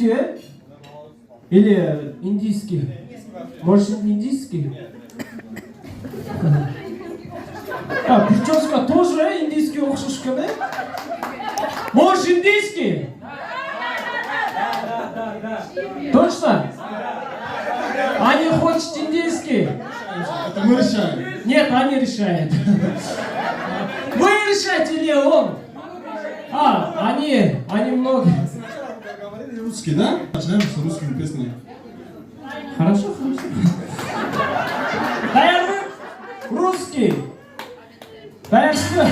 русский, или индийский? Может, индийский? А, прическа тоже индийский окшушка, да? Может, индийский? Точно? Они хотят индийский? Это мы решаем. Нет, они решают. Вы решаете или он? А, они многие. Говорили русский, да? Начинаем с русскими песнями. Хорошо. Наверное, русский. Так что...